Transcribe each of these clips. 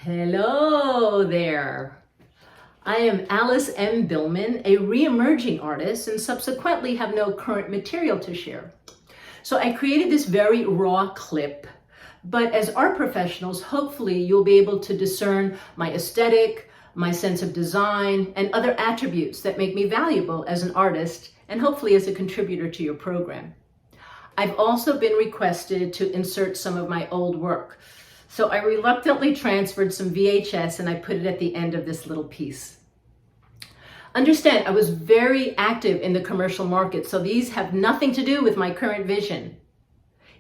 Hello there. I am Alice M. Billman, a re-emerging artist, and subsequently have no current material to share. So I created this very raw clip, but as art professionals, hopefully you'll be able to discern my aesthetic, my sense of design, and other attributes that make me valuable as an artist and hopefully as a contributor to your program. I've also been requested to insert some of my old work. So I reluctantly transferred some VHS and I put it at the end of this little piece. Understand, I was very active in the commercial market, so these have nothing to do with my current vision.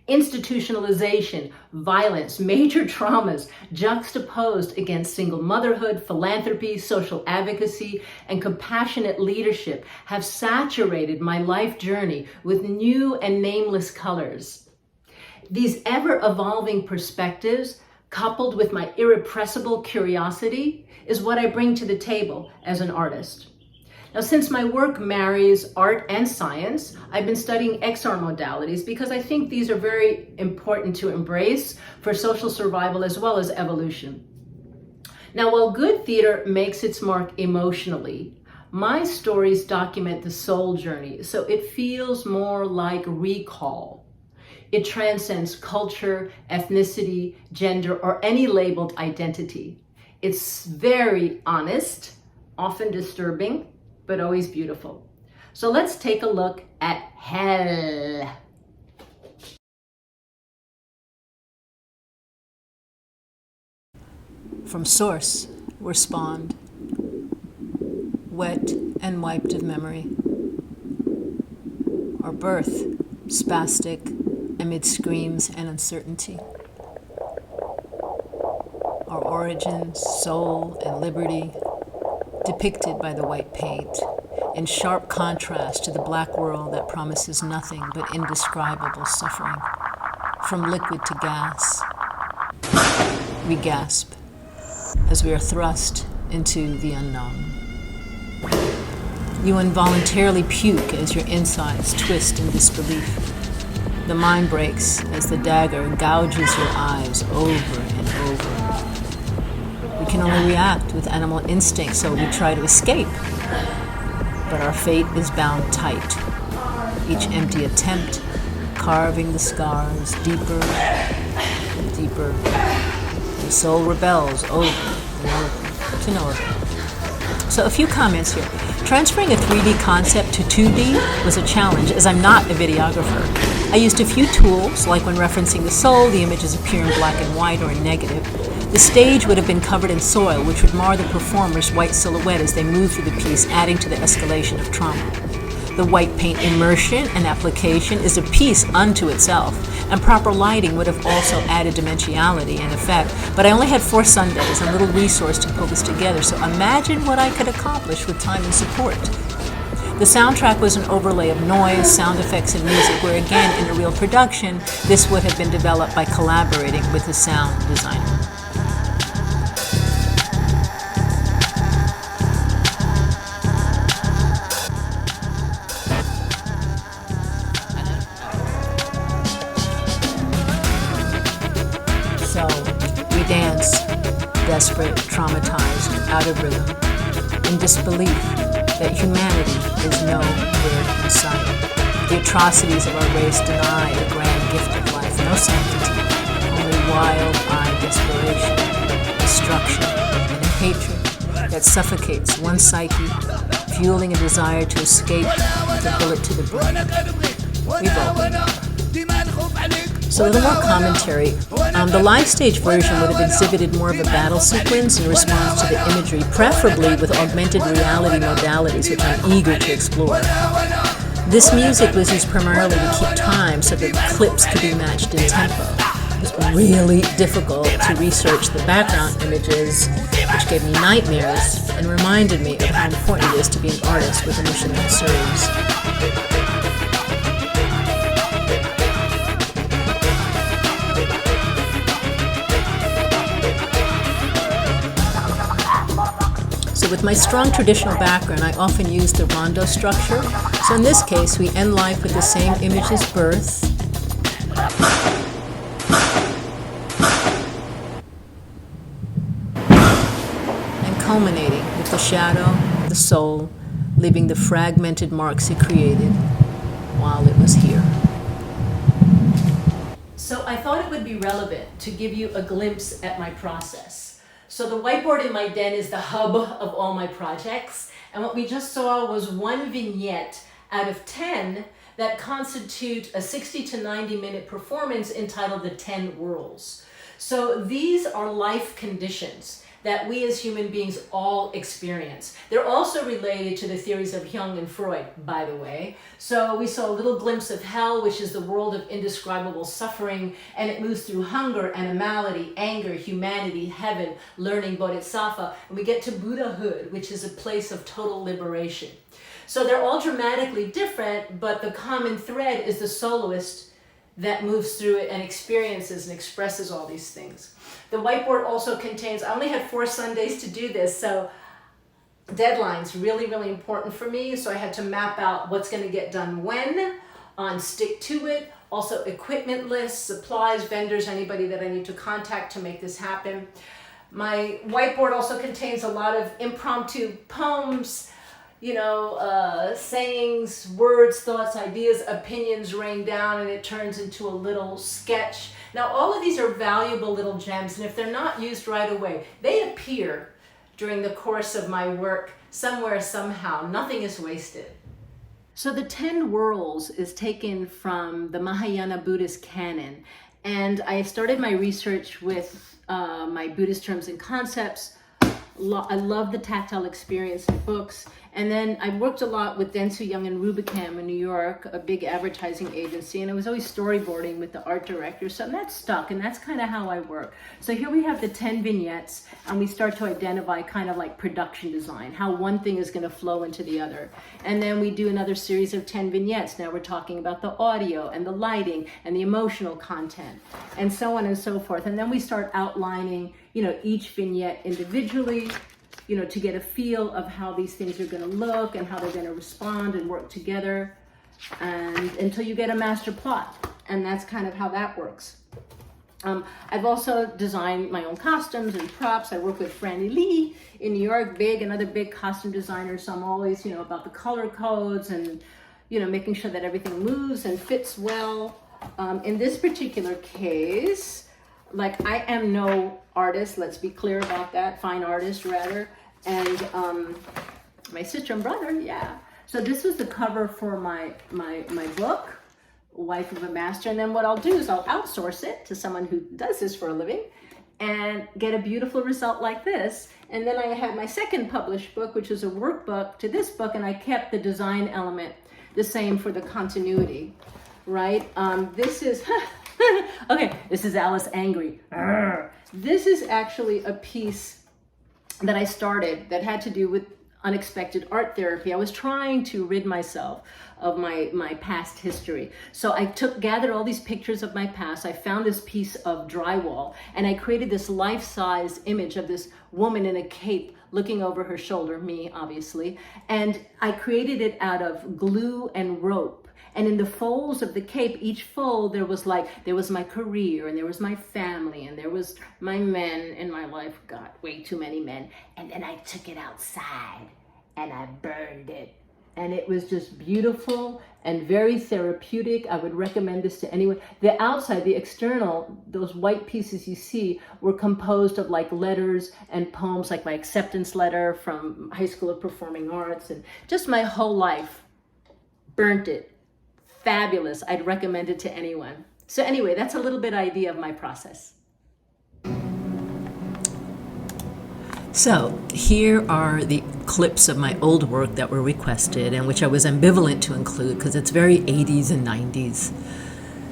Institutionalization, violence, major traumas juxtaposed against single motherhood, philanthropy, social advocacy, and compassionate leadership have saturated my life journey with new and nameless colors. These ever-evolving perspectives, coupled with my irrepressible curiosity, is what I bring to the table as an artist. Now, since my work marries art and science, I've been studying XR modalities because I think these are very important to embrace for social survival as well as evolution. Now, while good theater makes its mark emotionally, my stories document the soul journey, so it feels more like recall. It transcends culture, ethnicity, gender, or any labeled identity. It's very honest, often disturbing, but always beautiful. So let's take a look at hell. From source, we're spawned, wet and wiped of memory. Our birth, spastic, amid screams and uncertainty. Our origins, soul, and liberty, depicted by the white paint, in sharp contrast to the black world that promises nothing but indescribable suffering. From liquid to gas, we gasp as we are thrust into the unknown. You involuntarily puke as your insides twist in disbelief. The mind breaks as the dagger gouges your eyes over and over. We can only react with animal instinct, so we try to escape. But our fate is bound tight. Each empty attempt, carving the scars deeper and deeper. The soul rebels over and over to no avail. So a few comments here. Transferring a 3D concept to 2D was a challenge, as I'm not a videographer. I used a few tools, like when referencing the soul, the images appear in black and white or in negative. The stage would have been covered in soil, which would mar the performer's white silhouette as they move through the piece, adding to the escalation of trauma. The white paint immersion and application is a piece unto itself, and proper lighting would have also added dimensionality and effect, but I only had 4 Sundays and little resource to pull this together, so imagine what I could accomplish with time and support. The soundtrack was an overlay of noise, sound effects, and music, where again, in a real production, this would have been developed by collaborating with a sound designer. So, we dance, desperate, traumatized, out of rhythm, in disbelief that humanity is nowhere in sight. The atrocities of our race deny the grand gift of life, no sanctity, only wild-eyed desperation, destruction, and a hatred that suffocates one psyche, fueling a desire to escape the bullet to the brain. We've all been there. So a little more commentary. The live stage version would have exhibited more of a battle sequence in response to the imagery, preferably with augmented reality modalities, which I'm eager to explore. This music was used primarily to keep time so that the clips could be matched in tempo. It was really difficult to research the background images, which gave me nightmares and reminded me of how important it is to be an artist with a mission that serves. With my strong traditional background, I often use the rondo structure. So in this case, we end life with the same image as birth. culminating with the shadow, the soul, leaving the fragmented marks it created while it was here. So I thought it would be relevant to give you a glimpse at my process. So the whiteboard in my den is the hub of all my projects. And what we just saw was one vignette out of 10 that constitute a 60 to 90 minute performance entitled The 10 Whirls. So these are life conditions that we as human beings all experience. They're also related to the theories of Jung and Freud, by the way. So we saw a little glimpse of hell, which is the world of indescribable suffering, and it moves through hunger, animality, anger, humanity, heaven, learning, bodhisattva, and we get to Buddhahood, which is a place of total liberation. So they're all dramatically different, but the common thread is the soloist that moves through it and experiences and expresses all these things. The whiteboard also contains, I only had 4 Sundays to do this, so deadlines, really, really important for me. So I had to map out what's going to get done when, stick to it. Also equipment lists, supplies, vendors, anybody that I need to contact to make this happen. My whiteboard also contains a lot of impromptu poems, sayings, words, thoughts, ideas, opinions rain down, and it turns into a little sketch. Now, all of these are valuable little gems, and if they're not used right away, they appear during the course of my work somewhere, somehow. Nothing is wasted. So the 10 Whirls is taken from the Mahayana Buddhist canon, and I started my research with my Buddhist terms and concepts. I love the tactile experience in books. And then I worked a lot with Dentsu Young and Rubicam in New York, a big advertising agency, and I was always storyboarding with the art director. So that stuck, and that's kind of how I work. So here we have the 10 vignettes, and we start to identify kind of like production design, how one thing is going to flow into the other. And then we do another series of 10 vignettes. Now we're talking about the audio and the lighting and the emotional content, and so on and so forth. And then we start outlining, each vignette individually, to get a feel of how these things are going to look and how they're going to respond and work together, and until you get a master plot. And that's kind of how that works. I've also designed my own costumes and props. I work with Franny Lee in New York, another big costume designer. So I'm always, about the color codes and, making sure that everything moves and fits well. In this particular case, I am no artist, let's be clear about that, fine artist rather. And my sister and brother, yeah. So this was the cover for my book, Wife of a Master. And then what I'll do is I'll outsource it to someone who does this for a living and get a beautiful result like this. And then I had my second published book, which is a workbook to this book, and I kept the design element the same for the continuity, right? This is, okay, this is Alice Angry. This is actually a piece that I started that had to do with unexpected art therapy. I was trying to rid myself of my past history. So I gathered all these pictures of my past. I found this piece of drywall, and I created this life-size image of this woman in a cape looking over her shoulder, me, obviously. And I created it out of glue and rope. And in the folds of the cape, each fold, there was my career, and there was my family, and there was my men in my life. God, way too many men. And then I took it outside and I burned it. And it was just beautiful and very therapeutic. I would recommend this to anyone. The outside, the external, those white pieces you see were composed of letters and poems, like my acceptance letter from High School of Performing Arts, and just my whole life. Burnt it. Fabulous. I'd recommend it to anyone. So anyway, that's a little bit idea of my process. So here are the clips of my old work that were requested and which I was ambivalent to include because it's very 80s and 90s.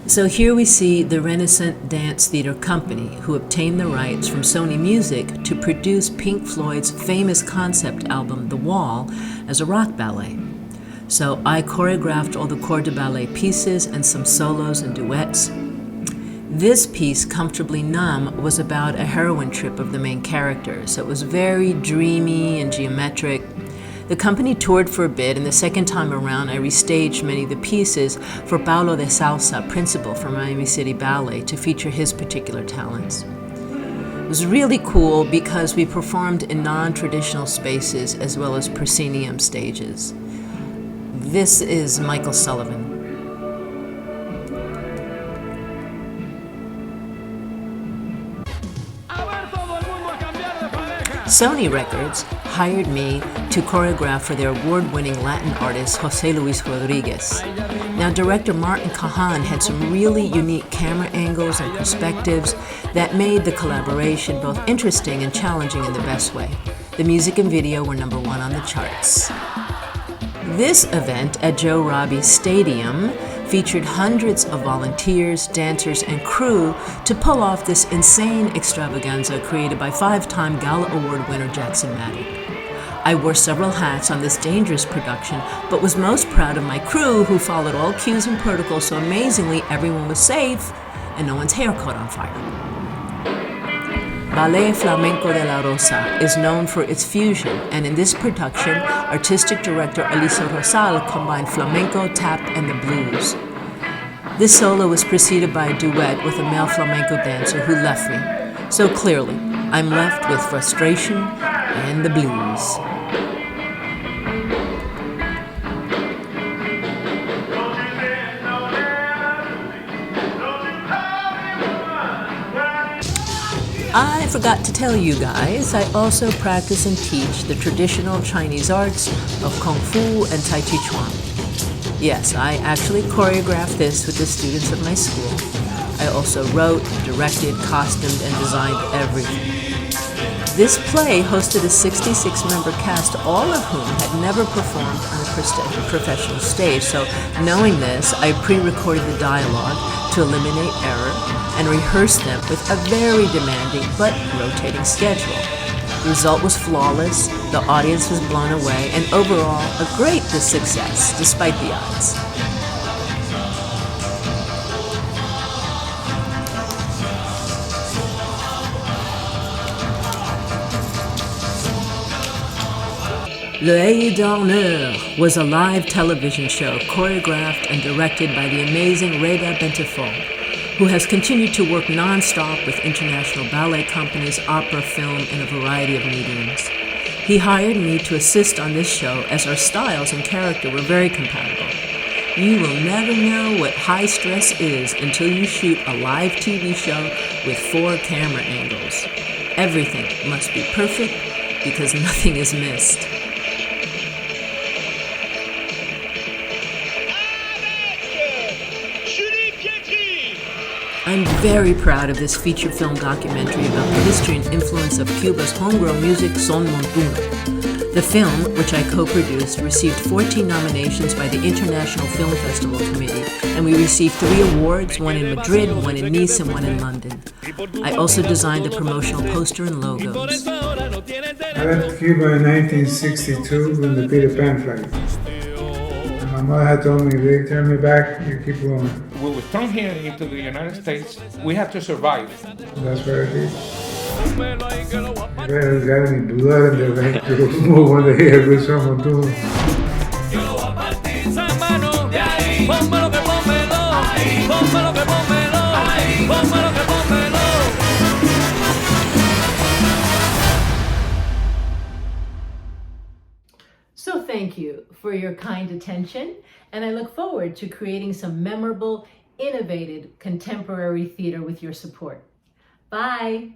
So here we see the Renaissance Dance Theater Company, who obtained the rights from Sony Music to produce Pink Floyd's famous concept album, The Wall, as a rock ballet. So I choreographed all the corps de ballet pieces and some solos and duets. This piece, Comfortably Numb, was about a heroin trip of the main character, so it was very dreamy and geometric. The company toured for a bit, and the second time around I restaged many of the pieces for Paulo de Sousa, principal for Miami City Ballet, to feature his particular talents. It was really cool because we performed in non-traditional spaces as well as proscenium stages. This is Michael Sullivan. Sony Records hired me to choreograph for their award-winning Latin artist Jose Luis Rodriguez. Now, director Martin Kahan had some really unique camera angles and perspectives that made the collaboration both interesting and challenging in the best way. The music and video were #1 on the charts. This event at Joe Robbie Stadium featured hundreds of volunteers, dancers, and crew to pull off this insane extravaganza created by 5-time Gala Award winner Jackson Maddock. I wore several hats on this dangerous production, but was most proud of my crew who followed all cues and protocols so amazingly everyone was safe and no one's hair caught on fire. Ballet Flamenco de la Rosa is known for its fusion, and in this production, artistic director Aliso Rosal combined flamenco, tap, and the blues. This solo was preceded by a duet with a male flamenco dancer who left me. So clearly, I'm left with frustration and the blues. I forgot to tell you guys, I also practice and teach the traditional Chinese arts of Kung Fu and Tai Chi Chuan. Yes, I actually choreographed this with the students of my school. I also wrote, directed, costumed, and designed everything. This play hosted a 66-member cast, all of whom had never performed on a professional stage. So knowing this, I pre-recorded the dialogue to eliminate error and rehearsed them with a very demanding but rotating schedule. The result was flawless, the audience was blown away, and overall a great success despite the odds. L'Œil d'Honneur was a live television show choreographed and directed by the amazing Reda Bentefol, who has continued to work non-stop with international ballet companies, opera, film, and a variety of mediums. He hired me to assist on this show as our styles and character were very compatible. You will never know what high stress is until you shoot a live TV show with 4 camera angles. Everything must be perfect because nothing is missed. I'm very proud of this feature film documentary about the history and influence of Cuba's homegrown music, son montuno. The film, which I co-produced, received 14 nominations by the International Film Festival Committee, and we received 3 awards, one in Madrid, one in Nice, and one in London. I also designed the promotional poster and logos. I left Cuba in 1962 when the Peter Pan flight. My mother had told me, if they turn me back, you keep going. We were thrown here into the United States. We have to survive. That's what I did. If they got any blood in their veins, they would move on the head with someone too. So thank you for your kind attention, and I look forward to creating some memorable, innovative contemporary theater with your support. Bye.